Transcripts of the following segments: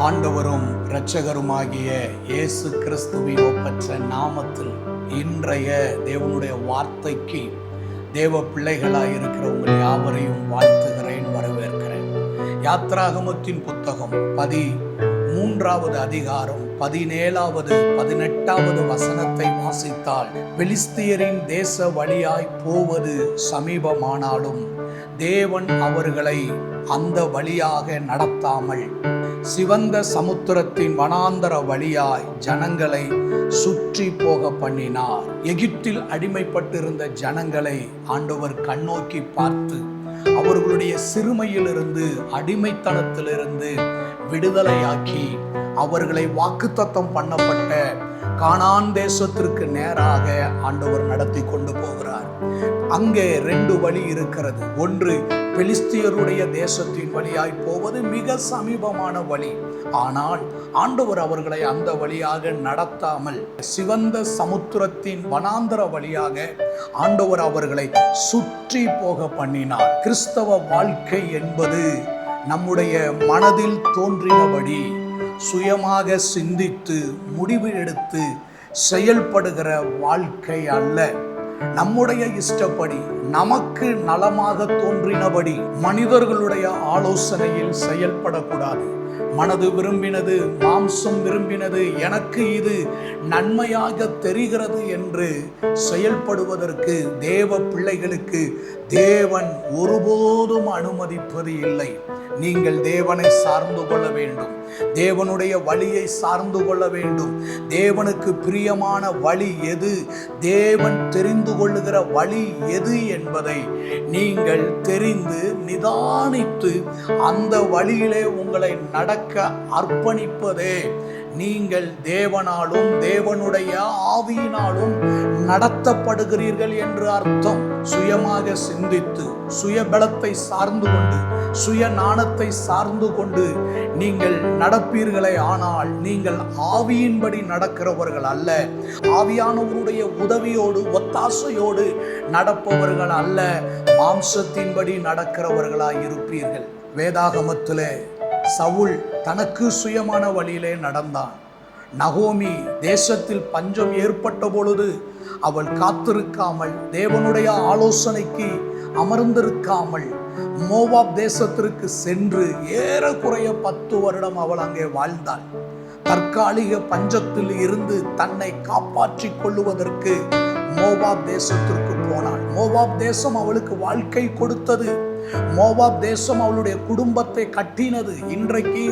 ஆண்டவரும் இரட்சகருமாகிய இயேசு கிறிஸ்துவின் ஒப்பற்ற நாமத்தில் இன்றைய தேவனுடைய வார்த்தைக்கு தேவ பிள்ளைகளாய் இருக்கிற உங்கள் யாவரையும் வாழ்த்துகிறேன், வரவேற்கிறேன். யாத்ராகமத்தின் புத்தகம் 13வது அதிகாரம் 17வது 18வது வசனத்தை வாசித்தால், பெலிஸ்தியரின் தேச வழியாய் போவது சமீபமானாலும் தேவன் அவர்களை அந்த வழியாக நடத்தாமல் சிவந்த சமுத்திரத்தின் வனாந்தர வழியாய் ஜனங்களை சுற்றி போக பண்ணினார். எகிப்தில் அடிமைப்பட்டிருந்த ஜனங்களை ஆண்டவர் கண்ணோக்கி பார்த்து அவர்களுடைய சிறுமையிலிருந்து, அடிமைத்தனத்திலிருந்து விடுதலையாக்கி அவர்களை வாக்குத்தத்தம் பண்ணப்பட்ட கானான் தேசத்திற்கு நேராக ஆண்டவர் நடத்தி கொண்டு போகிறார். அங்கே 2 வழி இருக்கிறது. ஒன்று, பெலிஸ்தியருடைய தேசத்தின் வழியாய் போவது மிக சமீபமான வழி. ஆனால் ஆண்டவர் அவர்களை அந்த வழியாக நடத்தாமல் சிவந்த சமுத்திரத்தின் வனாந்தர வழியாக ஆண்டவர் அவர்களை சுற்றி போக பண்ணினார். கிறிஸ்தவ வாழ்க்கை என்பது நம்முடைய மனதில் தோன்றினபடி சுயமாக சிந்தித்து முடிவு எடுத்து செயல்படுகிற வாழ்க்கை அல்ல. நம்முடைய இஷ்டப்படி, நமக்கு நலமாக தோன்றினபடி மனிதர்களுடைய ஆலோசனையில் செயல்படக்கூடாது. மனது விரும்பினது, மாம்சம் விரும்பினது, எனக்கு இது நன்மையாக தெரிகிறது என்று செயல்படுவதற்கு தேவ பிள்ளைகளுக்கு தேவன் ஒருபோதும் அனுமதிப்பது இல்லை. நீங்கள் தேவனை சார்ந்து கொள்ள வேண்டும், தேவனுடைய வழியை சார்ந்து கொள்ள வேண்டும். தேவனுக்கு பிரியமான வழி எது, தேவன் தெரிந்து கொள்ளுகிற வழி எது என்பதை நீங்கள் தெரிந்து நிதானித்து அந்த வழியிலே உங்களை நடக்க அர்ப்பணிப்பதே நீங்கள் தேவனாலும் தேவனுடைய ஆவியினாலும் நடத்தப்படுகிறீர்கள் என்று அர்த்தம். சுயமாக சிந்தித்து, சுயபலத்தை சார்ந்து கொண்டு, சுய நாணத்தை சார்ந்து கொண்டு நீங்கள் நடப்பீர்களே ஆனால் நீங்கள் ஆவியின்படி நடக்கிறவர்கள் அல்ல. ஆவியானவருடைய உதவியோடு, ஒத்தாசையோடு நடப்பவர்கள் அல்ல, மாம்சத்தின்படி நடக்கிறவர்களாய் இருப்பீர்கள். வேதாகமத்திலே சவுல் தனக்கு சுயமான வழியிலே நடந்தான். நகோமி தேசத்தில் பஞ்சம் ஏற்பட்ட பொழுது அவள் காத்திருக்காமல், தேவனுடைய ஆலோசனைக்கு அமர்ந்திருக்காமல் மோவாப் தேசத்திற்கு சென்று ஏறக்குறைய 10 வருடம் அவள் அங்கே வாழ்ந்தாள். தற்காலிக பஞ்சத்தில் இருந்து தன்னை காப்பாற்றிக் கொள்ளுவதற்கு மோவாப் தேசத்திற்கு போனாள். மோவாப் தேசம் அவளுக்கு வாழ்க்கை கொடுத்தது. மோவாப் தேசம் அவளுடைய குடும்பத்தை கட்டினது. இன்றைக்கு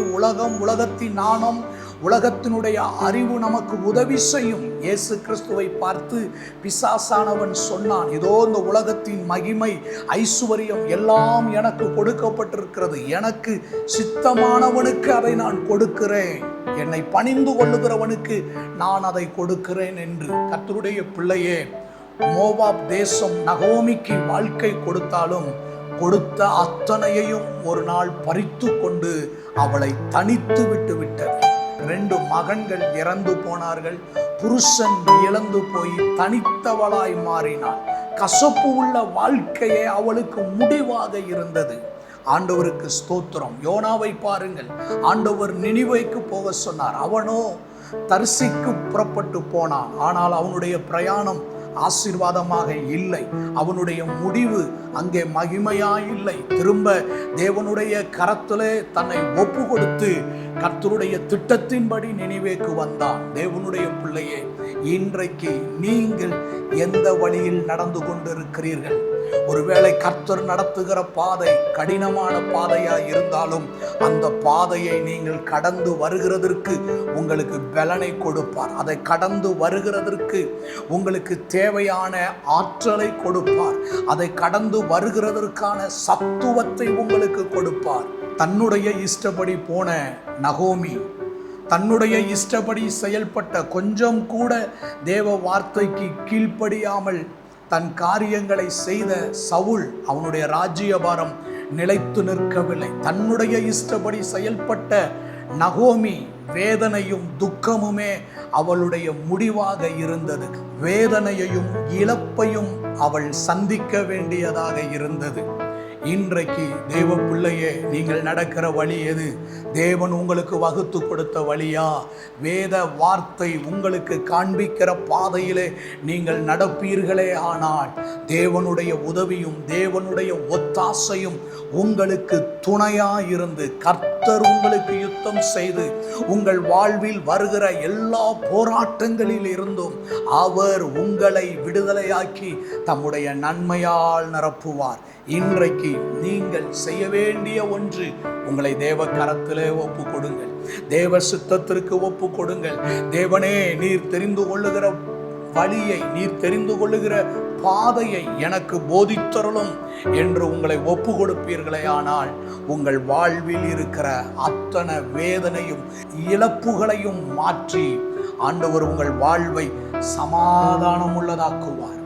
உலகத்தின் நாணம், உலகத்தினுடைய அறிவு நமக்கு உதவி செய்யும். இயேசு கிறிஸ்துவை பார்த்து பிசாசானவன் சொன்னான், இதோ இந்த உலகத்தின் மகிமை, ஐசுவரியம் எல்லாம் எனக்கு கொடுக்கப்பட்டிருக்கிறது, எனக்கு சித்தமானவனுக்கு அதை நான் கொடுக்கிறேன், என்னை பணிந்து கொள்ளுகிறவனுக்கு நான் அதை கொடுக்கிறேன் என்று. கர்த்தருடைய பிள்ளையே, மோவாப் தேசம் நகோமிக்கு வாழ்க்கை கொடுத்தாலும் கொடுத்த அத்தனையையும் ஒரு நாள் பறித்து கொண்டு அவளை தனித்து விட்டு விட்டது. 2 மகன்கள் இறந்து போனார்கள். புருஷன் இழந்து போய் தனித்தவளாய் மாறினாள். கசப்பு உள்ள வாழ்க்கையே அவளுக்கு முடிவாக இருந்தது. ஆண்டவருக்கு ஸ்தோத்திரம். யோனாவை பாருங்கள், ஆண்டவர் நினிவேக்கு போக சொன்னார். அவனோ தர்சிக்கு புறப்பட்டு போனான். ஆனால் அவனுடைய பிரயாணம் ஆசீர்வாதமாக இல்லை. அவனுடைய முடிவு அங்கே மகிமையாய் இல்லை. திரும்ப தேவனுடைய கரத்திலே தன்னை ஒப்பு கொடுத்து கர்த்தருடைய திட்டத்தின்படி நினிவேக்கு வந்தான். தேவனுடைய பிள்ளையே, இன்றைக்கு நீங்கள் எந்த வழியில் நடந்து கொண்டிருக்கிறீர்கள்? ஒருவேளை கர்த்தர் நடத்துகிற பாதை கடினமான பாதையாய் இருந்தாலும் அந்த பாதையை நீங்கள் கடந்து வருகிறதற்கு உங்களுக்கு பலனை கொடுப்பார். அதை கடந்து வருகிறதற்கு உங்களுக்கு தேவையான ஆற்றலை கொடுப்பார். அதை கடந்து வருகிறதற்கான சத்துவத்தை உங்களுக்கு கொடுப்பார். தன்னுடைய இஷ்டப்படி போன நகோமி, தன்னுடைய இஷ்டப்படி செயல்பட்ட, கொஞ்சம் கூட தேவ வார்த்தைக்கு கீழ்ப்படியாமல் தன் காரியங்களை செய்த சவுல், அவனுடைய ராஜ்யபாரம் நிலைத்து நிற்கவில்லை. தன்னுடைய இஷ்டப்படி செயல்பட்ட நகோமி, வேதனையும் துக்கமுமே அவளுடைய முடிவாக இருந்தது. வேதனையையும் இழப்பையும் அவள் சந்திக்க வேண்டியதாக இருந்தது. இன்றைக்கு தேவ பிள்ளையே, நீங்கள் நடக்கிற வழி எது? தேவன் உங்களுக்கு வகுத்து கொடுத்த வழியா? வேத வார்த்தை உங்களுக்கு காண்பிக்கிற பாதையிலே நீங்கள் நடப்பீர்களே ஆனால் தேவனுடைய உதவியும் தேவனுடைய ஒத்தாசையும் உங்களுக்கு துணையாயிருந்து கர்த்தர் உங்களுக்கு யுத்தம் செய்து உங்கள் வாழ்வில் வருகிற எல்லா போராட்டங்களில் இருந்தும் அவர் உங்களை விடுதலையாக்கி தம்முடைய நன்மையால் நிரப்புவார். இன்றைக்கு நீங்கள் செய்ய வேண்டிய ஒன்று, உங்களை தேவ கரத்திலே ஒப்பு கொடுங்கள், தேவ சித்தத்திற்கு ஒப்பு கொடுங்கள். தேவனே, நீர் தெரிந்து கொள்ளுகிற வழியை, நீர் தெரிந்து கொள்ளுகிற பாதையை எனக்கு போதித்தருளும் என்று உங்களை ஒப்பு கொடுப்பீர்களே ஆனால் உங்கள் வாழ்வில் இருக்கிற அத்தனை வேதனையும் இழப்புகளையும் மாற்றி ஆண்டவர் உங்கள் வாழ்வை சமாதானம் உள்ளதாக்குவார்.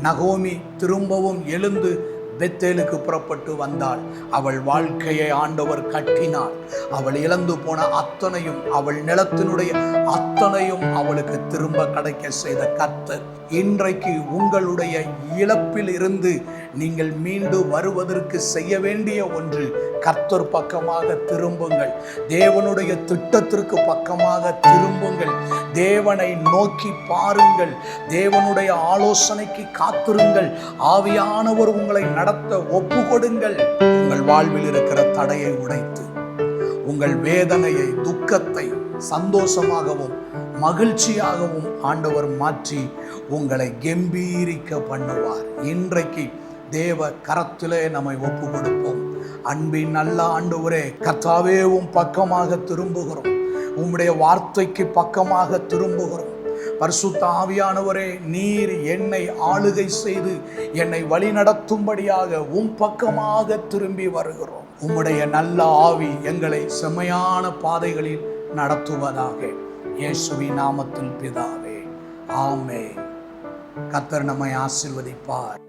நகோமி திரும்பவும் எழுந்து பெத்தேலுக்கு புறப்பட்டு வந்தாள். அவள் வாழ்க்கையை ஆண்டவர் கட்டினாள். அவள் இழந்து போன அத்தனையும், அவள் நிலத்தினுடைய அத்தனையும் அவளுக்கு திரும்ப கிடைக்க செய்த கர்த்தர் இன்றைக்கு உங்களுடைய இழப்பில் இருந்து நீங்கள் மீண்டு வருவதற்கு செய்ய வேண்டிய ஒன்று, கர்த்தர் பக்கமாக திரும்புங்கள். தேவனுடைய திட்டத்திற்கு பக்கமாக திரும்புங்கள். தேவனை நோக்கி பாருங்கள். தேவனுடைய ஆலோசனைக்கு காத்திருங்கள். ஆவியானவர் உங்களை நடத்த ஒப்பு கொடுங்கள். உங்கள் வாழ்வில் இருக்கிற தடையை உடைத்து உங்கள் வேதனையை, துக்கத்தை சந்தோஷமாகவும் மகிழ்ச்சியாகவும் ஆண்டவர் மாற்றி உங்களை கம்பீரிக்க பண்ணுவார். இன்றைக்கு தேவ கரத்திலே நம்மை ஒப்பு கொடுப்போம். அன்பின் நல்ல ஆண்டவரே, கர்த்தாவே, உம் பக்கமாக திரும்புகிறோம். உம்முடைய வார்த்தைக்கு பக்கமாக திரும்புகிறோம். பரிசுத்த ஆவியானவரே, நீர் என்னை ஆளுகை செய்து என்னை வழி நடத்தும்படியாக உம் பக்கமாக திரும்பி வருகிறோம். உம்முடைய நல்ல ஆவி எங்களை செம்மையான பாதைகளில் நடத்துவதாக. இயேசுவின் நாமத்தில் பிதாவே, ஆமென். கர்த்தர் நம்மை ஆசீர்வதிப்பார்.